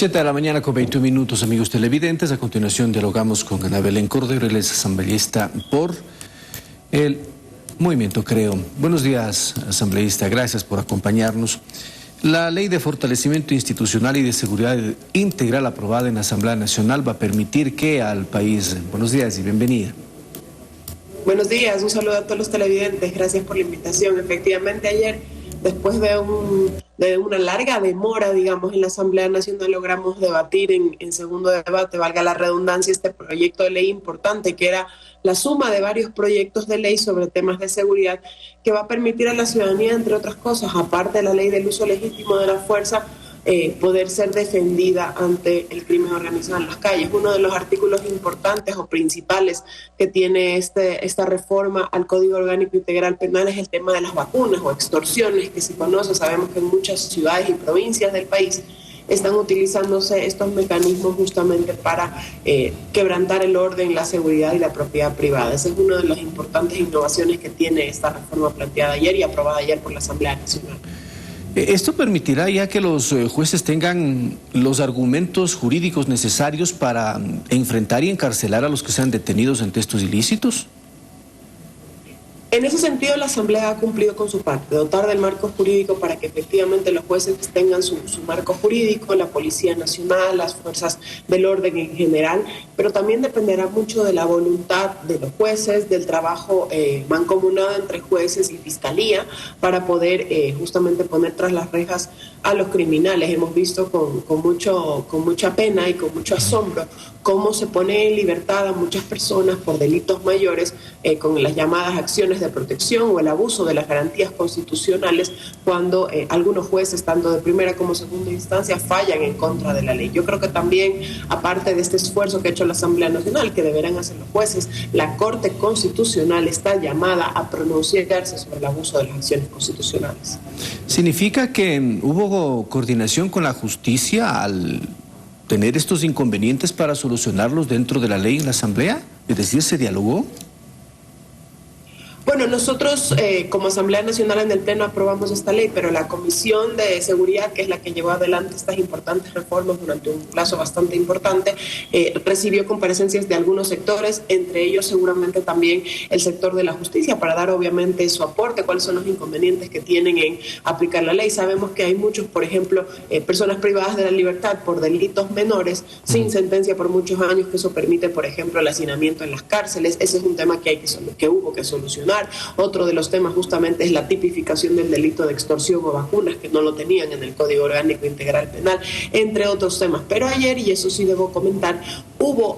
7 de la mañana con 21 minutos, amigos televidentes. A continuación dialogamos con Ana Belén Cordero, él es asambleísta por el Movimiento Creo. Buenos días, asambleísta, gracias por acompañarnos. La Ley de Fortalecimiento Institucional y de Seguridad Integral aprobada en la Asamblea Nacional va a permitir que al país... Buenos días y bienvenida. Buenos días, un saludo a todos los televidentes, gracias por la invitación. Efectivamente, ayer, después de una larga demora, digamos, en la Asamblea Nacional, logramos debatir en segundo debate, valga la redundancia, este proyecto de ley importante, que era la suma de varios proyectos de ley sobre temas de seguridad, que va a permitir a la ciudadanía, entre otras cosas, aparte de la ley del uso legítimo de la fuerza, poder ser defendida ante el crimen organizado en las calles. Uno de los artículos importantes o principales que tiene esta reforma al Código Orgánico Integral Penal es el tema de las vacunas o extorsiones, que se conoce. Sabemos que en muchas ciudades y provincias del país están utilizándose estos mecanismos justamente para quebrantar el orden, la seguridad y la propiedad privada. Esa es una de las importantes innovaciones que tiene esta reforma planteada ayer y aprobada ayer por la Asamblea Nacional. ¿Esto permitirá ya que los jueces tengan los argumentos jurídicos necesarios para enfrentar y encarcelar a los que sean detenidos ante estos ilícitos? En ese sentido, la Asamblea ha cumplido con su parte, dotar del marco jurídico para que efectivamente los jueces tengan su marco jurídico, la Policía Nacional, las fuerzas del orden en general, pero también dependerá mucho de la voluntad de los jueces, del trabajo mancomunado entre jueces y Fiscalía para poder justamente poner tras las rejas a los criminales. Hemos visto con mucha pena y con mucho asombro cómo se pone en libertad a muchas personas por delitos mayores con las llamadas acciones de protección o el abuso de las garantías constitucionales cuando algunos jueces, tanto de primera como segunda instancia, fallan en contra de la ley. Yo creo que también, aparte de este esfuerzo que ha hecho la Asamblea Nacional, que deberán hacer los jueces, la Corte Constitucional está llamada a pronunciarse sobre el abuso de las acciones constitucionales. ¿Significa que hubo coordinación con la justicia al tener estos inconvenientes para solucionarlos dentro de la ley en la Asamblea? Es decir, ¿se dialogó? Bueno, nosotros como Asamblea Nacional en el Pleno aprobamos esta ley, pero la Comisión de Seguridad, que es la que llevó adelante estas importantes reformas durante un plazo bastante importante, recibió comparecencias de algunos sectores, entre ellos seguramente también el sector de la justicia, para dar obviamente su aporte, cuáles son los inconvenientes que tienen en aplicar la ley. Sabemos que hay muchos, por ejemplo, personas privadas de la libertad por delitos menores, sin sentencia por muchos años, que eso permite, por ejemplo, el hacinamiento en las cárceles. Ese es un tema que hubo que solucionar. Otro de los temas justamente es la tipificación del delito de extorsión o vacunas, que no lo tenían en el Código Orgánico Integral Penal, entre otros temas. Pero ayer, y eso sí debo comentar,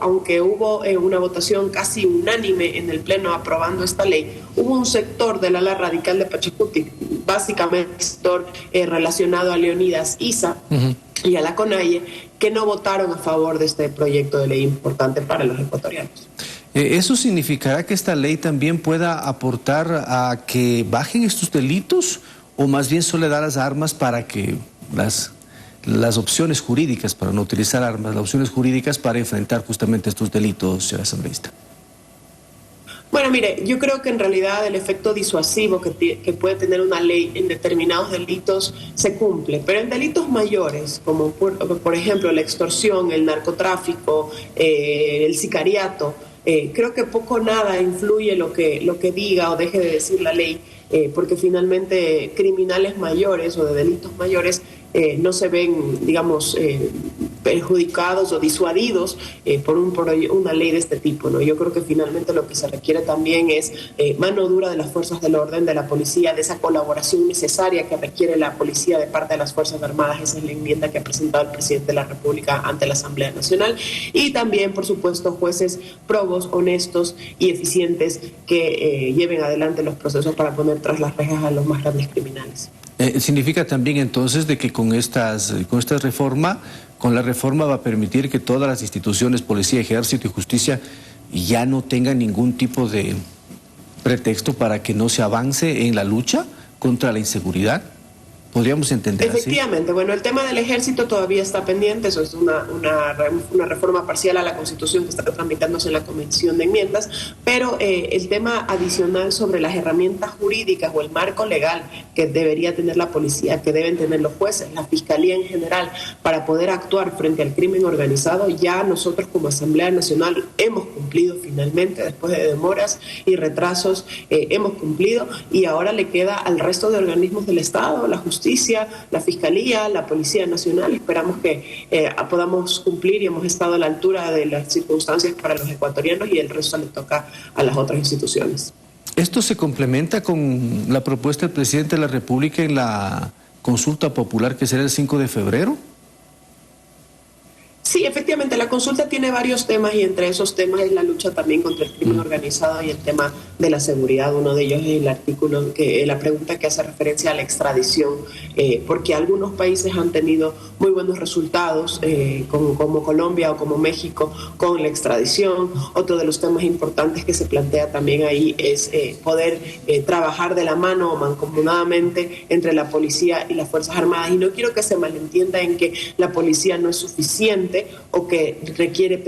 aunque hubo una votación casi unánime en el Pleno aprobando esta ley, hubo un sector del ala radical de Pachacuti, básicamente el sector relacionado a Leonidas Issa y a la CONAIE, que no votaron a favor de este proyecto de ley importante para los ecuatorianos. ¿Eso significará que esta ley también pueda aportar a que bajen estos delitos o más bien solo le da las armas para que las opciones jurídicas, para no utilizar armas, las opciones jurídicas para enfrentar justamente estos delitos, señor asambleísta? Bueno, mire, yo creo que en realidad el efecto disuasivo que puede tener una ley en determinados delitos se cumple, pero en delitos mayores, como por ejemplo la extorsión, el narcotráfico, el sicariato, creo que poco o nada influye lo que diga o deje de decir la ley, porque finalmente criminales mayores o de delitos mayores no se ven, digamos, perjudicados o disuadidos por una ley de este tipo, ¿no? Yo creo que finalmente lo que se requiere también es mano dura de las fuerzas del orden, de la policía, de esa colaboración necesaria que requiere la policía de parte de las Fuerzas Armadas. Esa es la enmienda que ha presentado el presidente de la República ante la Asamblea Nacional. Y también, por supuesto, jueces probos, honestos y eficientes que lleven adelante los procesos para poner tras las rejas a los más grandes criminales. ¿Significa también entonces de que con la reforma va a permitir que todas las instituciones, policía, ejército y justicia, ya no tengan ningún tipo de pretexto para que no se avance en la lucha contra la inseguridad? ¿Podríamos entender así? Efectivamente, bueno, el tema del ejército todavía está pendiente, eso es una reforma parcial a la Constitución que está tramitándose en la Comisión de Enmiendas, pero el tema adicional sobre las herramientas jurídicas o el marco legal que debería tener la policía, que deben tener los jueces, la Fiscalía en general, para poder actuar frente al crimen organizado, ya nosotros como Asamblea Nacional hemos cumplido finalmente, después de demoras y retrasos, hemos cumplido, y ahora le queda al resto de organismos del Estado, la justicia, la Fiscalía, la Policía Nacional. Esperamos que podamos cumplir y hemos estado a la altura de las circunstancias para los ecuatorianos y el resto le toca a las otras instituciones. ¿Esto se complementa con la propuesta del presidente de la República en la consulta popular que será el 5 de febrero? Sí, efectivamente, la consulta tiene varios temas y entre esos temas es la lucha también contra el crimen organizado y el tema de la seguridad. Uno de ellos es el artículo, la pregunta que hace referencia a la extradición, porque algunos países han tenido muy buenos resultados, como Colombia o como México, con la extradición. Otro de los temas importantes que se plantea también ahí es poder trabajar de la mano o mancomunadamente entre la policía y las Fuerzas Armadas. Y no quiero que se malentienda en que la policía no es suficiente o que requiere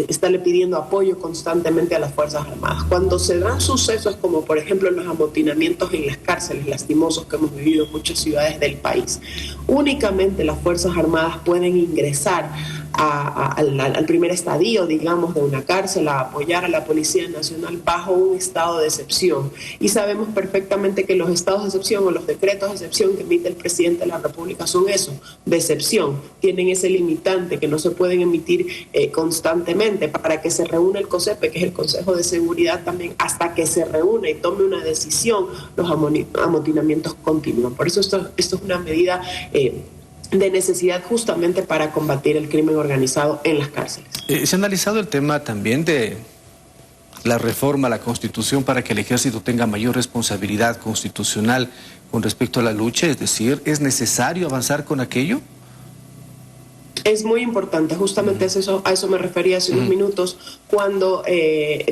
estarle pidiendo apoyo constantemente a las Fuerzas Armadas. Cuando se dan sucesos como por ejemplo los amotinamientos en las cárceles lastimosos que hemos vivido en muchas ciudades del país, únicamente las Fuerzas Armadas pueden ingresar al primer estadio, digamos, de una cárcel, a apoyar a la Policía Nacional bajo un estado de excepción. Y sabemos perfectamente que los estados de excepción o los decretos de excepción que emite el presidente de la República son eso, de excepción. Tienen ese limitante que no se pueden emitir constantemente para que se reúna el COSEPE, que es el Consejo de Seguridad también, hasta que se reúna y tome una decisión, los amotinamientos continúan. Por eso esto es una medida de necesidad justamente para combatir el crimen organizado en las cárceles. ¿Se ha analizado el tema también de la reforma a la Constitución para que el Ejército tenga mayor responsabilidad constitucional con respecto a la lucha? Es decir, ¿es necesario avanzar con aquello? Es muy importante, justamente a eso me refería hace unos minutos, cuando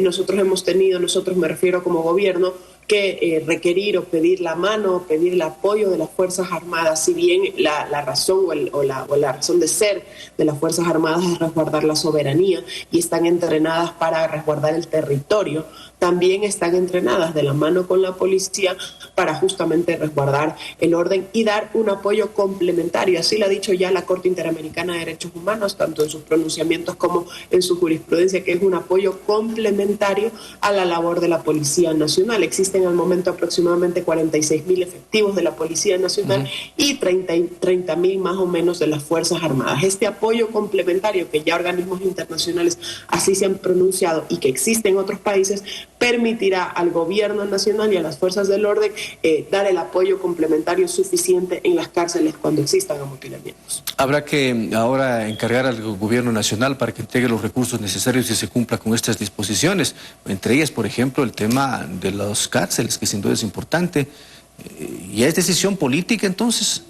nosotros me refiero como gobierno, que requerir o pedir la mano o pedir el apoyo de las Fuerzas Armadas, si bien la razón o la razón de ser de las Fuerzas Armadas es resguardar la soberanía y están entrenadas para resguardar el territorio, también están entrenadas de la mano con la policía para justamente resguardar el orden y dar un apoyo complementario. Así lo ha dicho ya la Corte Interamericana de Derechos Humanos, tanto en sus pronunciamientos como en su jurisprudencia, que es un apoyo complementario a la labor de la Policía Nacional. Existen al momento aproximadamente 46.000 efectivos de la Policía Nacional y 30.000 más o menos de las Fuerzas Armadas. Este apoyo complementario que ya organismos internacionales así se han pronunciado y que existe en otros países, permitirá al gobierno nacional y a las fuerzas del orden dar el apoyo complementario suficiente en las cárceles cuando existan amotinamientos. Habrá que ahora encargar al gobierno nacional para que entregue los recursos necesarios y se cumpla con estas disposiciones, entre ellas, por ejemplo, el tema de las cárceles, que sin duda es importante. ¿Ya es decisión política entonces?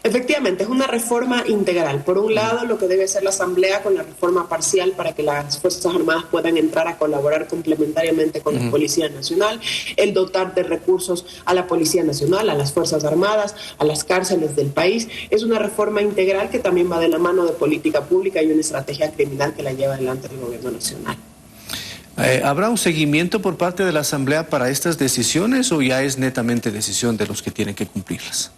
Efectivamente, es una reforma integral. Por un lado, lo que debe hacer la Asamblea con la reforma parcial para que las Fuerzas Armadas puedan entrar a colaborar complementariamente con la Policía Nacional, el dotar de recursos a la Policía Nacional, a las Fuerzas Armadas, a las cárceles del país. Es una reforma integral que también va de la mano de política pública y una estrategia criminal que la lleva adelante el gobierno nacional. ¿Habrá un seguimiento por parte de la Asamblea para estas decisiones o ya es netamente decisión de los que tienen que cumplirlas?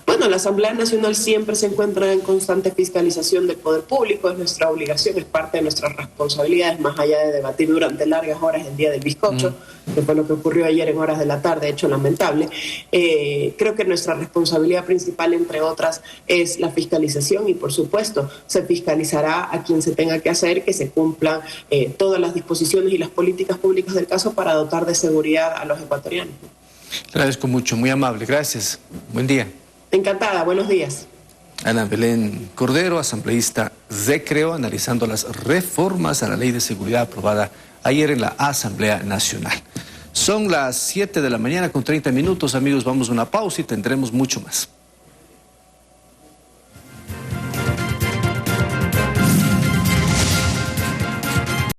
Bueno, la Asamblea Nacional siempre se encuentra en constante fiscalización del poder público, es nuestra obligación, es parte de nuestras responsabilidades, más allá de debatir durante largas horas el día del bizcocho, que fue lo que ocurrió ayer en horas de la tarde, hecho lamentable. Creo que nuestra responsabilidad principal, entre otras, es la fiscalización y, por supuesto, se fiscalizará a quien se tenga que hacer que se cumplan todas las disposiciones y las políticas públicas del caso para dotar de seguridad a los ecuatorianos. Le agradezco mucho, muy amable, gracias. Buen día. Encantada, buenos días. Ana Belén Cordero, asambleísta de Creo, analizando las reformas a la Ley de Seguridad aprobada ayer en la Asamblea Nacional. Son las 7 de la mañana con 30 minutos, amigos, vamos a una pausa y tendremos mucho más.